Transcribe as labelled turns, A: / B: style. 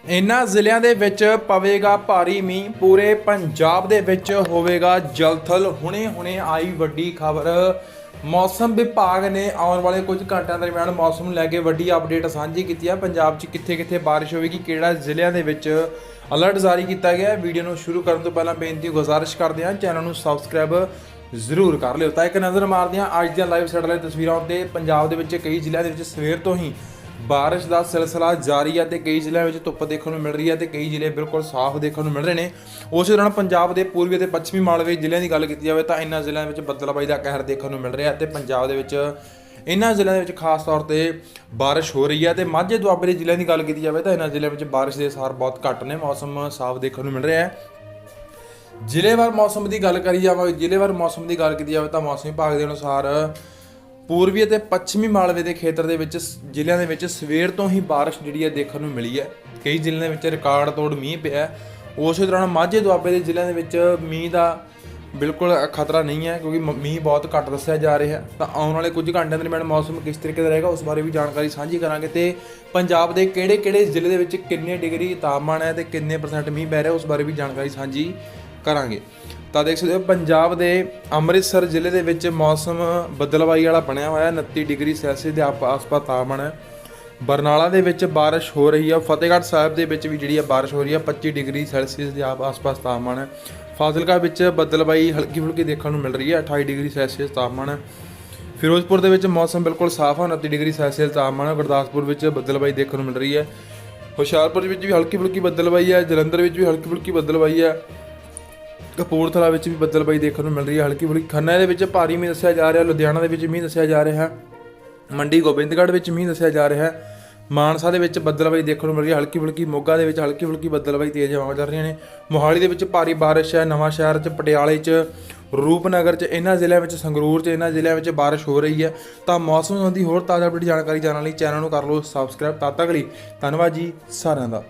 A: ਇਨ੍ਹਾਂ ਜ਼ਿਲ੍ਹਿਆਂ ਦੇ ਵਿੱਚ ਪਵੇਗਾ ਭਾਰੀ ਮੀਂਹ, ਪੂਰੇ ਪੰਜਾਬ ਦੇ ਵਿੱਚ ਹੋਵੇਗਾ ਜਲਥਲ। ਹੁਣੇ ਆਈ ਵੱਡੀ ਖਬਰ। ਮੌਸਮ ਵਿਭਾਗ ਨੇ ਆਉਣ ਵਾਲੇ ਕੁਝ ਘੰਟਿਆਂ ਦਰਮਿਆਨ ਮੌਸਮ ਨੂੰ ਲੈ ਕੇ ਵੱਡੀ ਅਪਡੇਟ ਸਾਂਝੀ ਕੀਤੀ ਹੈ। ਪੰਜਾਬ 'ਚ ਕਿੱਥੇ ਬਾਰਿਸ਼ ਹੋਵੇਗੀ, ਕਿਹੜਾ ਜ਼ਿਲ੍ਹਿਆਂ ਦੇ ਵਿੱਚ ਅਲਰਟ ਜਾਰੀ ਕੀਤਾ ਗਿਆ ਹੈ। ਵੀਡੀਓ ਨੂੰ ਸ਼ੁਰੂ ਕਰਨ ਤੋਂ ਪਹਿਲਾਂ ਬੇਨਤੀ ਗੁਜ਼ਾਰਿਸ਼ ਕਰਦੇ ਹਾਂ, ਚੈਨਲ ਨੂੰ ਸਬਸਕ੍ਰਾਈਬ ਜ਼ਰੂਰ ਕਰ ਲਿਓ। ਤਾਂ ਇੱਕ ਨਜ਼ਰ ਮਾਰਦੇ ਹਾਂ ਅੱਜ ਦੀਆਂ ਲਾਈਵ ਸੈਟੇਲਾਈਟ ਤਸਵੀਰਾਂ ਉੱਤੇ। ਪੰਜਾਬ ਦੇ ਵਿੱਚ ਕਈ ਜ਼ਿਲ੍ਹਿਆਂ ਦੇ ਵਿੱਚ ਸਵੇਰ ਤੋਂ ਹੀ ਬਾਰਿਸ਼ ਦਾ ਸਿਲਸਿਲਾ ਜਾਰੀ ਹੈ ਤੇ ਕਈ ਜ਼ਿਲ੍ਹਿਆਂ ਵਿੱਚ ਧੁੱਪ ਦੇਖਣ ਨੂੰ ਮਿਲ ਰਹੀ ਹੈ ਤੇ ਕਈ ਜ਼ਿਲ੍ਹੇ ਬਿਲਕੁਲ ਸਾਫ਼ ਦੇਖਣ ਨੂੰ ਮਿਲ ਰਹੇ ਨੇ। ਉਸ ਦੌਰਾਨ ਪੰਜਾਬ ਦੇ ਪੂਰਬੀ ਅਤੇ ਪੱਛਮੀ ਮਾਲਵੇ ਜ਼ਿਲ੍ਹਿਆਂ ਦੀ ਗੱਲ ਕੀਤੀ ਜਾਵੇ ਤਾਂ ਇਹਨਾਂ ਜ਼ਿਲ੍ਹਿਆਂ ਵਿੱਚ ਬੱਦਲਬਾਈ ਦਾ ਕਹਿਰ ਦੇਖਣ ਨੂੰ ਮਿਲ ਰਿਹਾ ਤੇ ਪੰਜਾਬ ਦੇ ਵਿੱਚ ਇਹਨਾਂ ਜ਼ਿਲ੍ਹਿਆਂ ਦੇ ਵਿੱਚ ਖਾਸ ਤੌਰ ਤੇ ਬਾਰਿਸ਼ ਹੋ ਰਹੀ ਹੈ। ਤੇ ਮਾਝੇ ਦੁਆਬੇ ਦੇ ਜ਼ਿਲ੍ਹਿਆਂ ਦੀ ਗੱਲ ਕੀਤੀ ਜਾਵੇ ਤਾਂ ਇਹਨਾਂ ਜ਼ਿਲ੍ਹਿਆਂ ਵਿੱਚ ਬਾਰਿਸ਼ ਦੇ ਅਸਾਰ ਬਹੁਤ ਘੱਟ ਨੇ, ਮੌਸਮ ਸਾਫ਼ ਦੇਖਣ ਨੂੰ ਮਿਲ ਰਿਹਾ ਹੈ। ਜ਼ਿਲ੍ਹੇਵਾਰ ਮੌਸਮ ਦੀ ਗੱਲ ਕੀਤੀ ਜਾਵੇ ਤਾਂ ਮੌਸਮ ਵਿਭਾਗ ਦੇ ਅਨੁਸਾਰ ਪੂਰਬੀ ਅਤੇ ਪੱਛਮੀ ਮਾਲਵੇ ਦੇ ਖੇਤਰ ਦੇ ਵਿੱਚ ਜ਼ਿਲ੍ਹਿਆਂ ਦੇ ਵਿੱਚ ਸਵੇਰ ਤੋਂ ਹੀ ਬਾਰਿਸ਼ ਜਿਹੜੀ ਹੈ ਦੇਖਣ ਨੂੰ ਮਿਲੀ ਹੈ। ਕਈ ਜ਼ਿਲ੍ਹਿਆਂ ਦੇ ਵਿੱਚ ਰਿਕਾਰਡ ਤੋੜ ਮੀਂਹ ਪਿਆ। ਉਸੇ ਦੌਰਾਨ ਮਾਝੇ ਦੁਆਬੇ ਦੇ ਜ਼ਿਲ੍ਹਿਆਂ ਦੇ ਵਿੱਚ ਮੀਂਹ ਦਾ ਬਿਲਕੁਲ ਖਤਰਾ ਨਹੀਂ ਹੈ ਕਿਉਂਕਿ ਮੀਂਹ ਬਹੁਤ ਘੱਟ ਦੱਸਿਆ ਜਾ ਰਿਹਾ ਹੈ। ਤਾਂ ਆਉਣ ਵਾਲੇ ਕੁਝ ਘੰਟਿਆਂ ਦਰਮਿਆਨ ਮੌਸਮ ਕਿਸ ਤਰੀਕੇ ਦਾ ਰਹੇਗਾ ਉਸ ਬਾਰੇ ਵੀ ਜਾਣਕਾਰੀ ਸਾਂਝੀ ਕਰਾਂਗੇ ਤੇ ਪੰਜਾਬ ਦੇ ਕਿਹੜੇ ਜ਼ਿਲ੍ਹੇ ਦੇ ਵਿੱਚ ਕਿੰਨੇ ਡਿਗਰੀ ਤਾਪਮਾਨ ਹੈ ਤੇ ਕਿੰਨੇ % ਮੀਂਹ ਪੈ ਰਿਹਾ ਉਸ ਬਾਰੇ ਵੀ ਜਾਣਕਾਰੀ ਸਾਂਝੀ ਕਰਾਂਗੇ। ਤਾਂ ਦੇਖ ਸਕਦੇ ਹੋ ਪੰਜਾਬ ਦੇ ਅੰਮ੍ਰਿਤਸਰ ਜ਼ਿਲ੍ਹੇ ਦੇ ਵਿੱਚ ਮੌਸਮ ਬੱਦਲਬਾਈ ਵਾਲਾ ਬਣਿਆ ਹੋਇਆ, 29 ਡਿਗਰੀ ਸੈਲਸੀਅਸ ਦੇ ਆਸ-ਪਾਸ ਤਾਪਮਾਨ ਹੈ। ਬਰਨਾਲਾ ਦੇ ਵਿੱਚ ਬਾਰਿਸ਼ ਹੋ ਰਹੀ ਹੈ। ਫਤਿਹਗੜ੍ਹ ਸਾਹਿਬ ਦੇ ਵਿੱਚ ਵੀ ਜਿਹੜੀ ਹੈ ਬਾਰਿਸ਼ ਹੋ ਰਹੀ ਹੈ, 25 ਡਿਗਰੀ ਸੈਲਸੀਅਸ ਦੇ ਆਸ-ਪਾਸ ਤਾਪਮਾਨ ਹੈ। ਫਾਜ਼ਿਲਕਾ ਵਿੱਚ ਬੱਦਲਬਾਈ ਹਲਕੀ ਫੁਲਕੀ ਦੇਖਣ ਨੂੰ ਮਿਲ ਰਹੀ ਹੈ, 28 ਡਿਗਰੀ ਸੈਲਸੀਅਸ ਤਾਪਮਾਨ ਹੈ। ਫਿਰੋਜ਼ਪੁਰ ਦੇ ਵਿੱਚ ਮੌਸਮ ਬਿਲਕੁਲ ਸਾਫ਼ ਹੈ, 29 ਡਿਗਰੀ ਸੈਲਸੀਅਸ ਤਾਪਮਾਨ ਹੈ। ਗੁਰਦਾਸਪੁਰ ਵਿੱਚ ਬੱਦਲਬਾਈ ਦੇਖਣ ਨੂੰ ਮਿਲ ਰਹੀ ਹੈ। ਹੁਸ਼ਿਆਰਪੁਰ ਵਿੱਚ ਵੀ ਹਲਕੀ ਫੁਲਕੀ ਬੱਦਲਬਾਈ ਹੈ। ਜਲੰਧਰ ਵਿੱਚ ਵੀ ਹਲਕੀ ਫੁਲਕੀ ਬੱਦਲਬਾਈ ਹੈ। ਕਪੂਰਥਲਾ ਵਿੱਚ ਵੀ ਬੱਦਲਬਾਈ ਦੇਖਣ ਨੂੰ ਮਿਲ ਰਹੀ ਹੈ ਹਲਕੀ ਫੁਲਕੀ। ਖੰਨਾ ਦੇ ਵਿੱਚ ਭਾਰੀ ਮੀਂਹ ਦੱਸਿਆ ਜਾ ਰਿਹਾ। ਲੁਧਿਆਣਾ ਦੇ ਵਿੱਚ ਮੀਂਹ ਦੱਸਿਆ ਜਾ ਰਿਹਾ ਹੈ। ਮੰਡੀ ਗੋਬਿੰਦਗੜ੍ਹ ਵਿੱਚ ਮੀਂਹ ਦੱਸਿਆ ਜਾ ਰਿਹਾ ਹੈ। ਮਾਨਸਾ ਦੇ ਵਿੱਚ ਬੱਦਲਬਾਈ ਦੇਖਣ ਨੂੰ ਮਿਲ ਰਹੀ ਹੈ ਹਲਕੀ ਫੁਲਕੀ। ਮੋਗਾ ਦੇ ਵਿੱਚ ਹਲਕੀ ਫੁਲਕੀ ਬੱਦਲਬਾਈ, ਤੇਜ਼ ਹਵਾਵਾਂ ਚੱਲ ਰਹੀਆਂ ਨੇ। ਮੋਹਾਲੀ ਦੇ ਵਿੱਚ ਭਾਰੀ ਬਾਰਿਸ਼ ਹੈ। ਨਵਾਂ ਸ਼ਹਿਰ 'ਚ, ਪਟਿਆਲੇ 'ਚ, ਰੂਪਨਗਰ 'ਚ, ਇਹਨਾਂ ਜ਼ਿਲ੍ਹਿਆਂ ਵਿੱਚ, ਸੰਗਰੂਰ 'ਚ, ਇਹਨਾਂ ਜ਼ਿਲ੍ਹਿਆਂ ਵਿੱਚ ਬਾਰਿਸ਼ ਹੋ ਰਹੀ ਹੈ। ਤਾਂ ਮੌਸਮ ਸੰਬੰਧੀ ਹੋਰ ਤਾਜ਼ਾ ਅਪਡੇਟ ਜਾਣਕਾਰੀ ਜਾਣਨ ਲਈ ਚੈਨਲ ਨੂੰ ਕਰ ਲਓ ਸਬਸਕ੍ਰਾਈਬ। ਤਦ ਤੱਕ ਲਈ ਧੰਨਵਾਦ ਜੀ ਸਾਰਿਆਂ ਦਾ।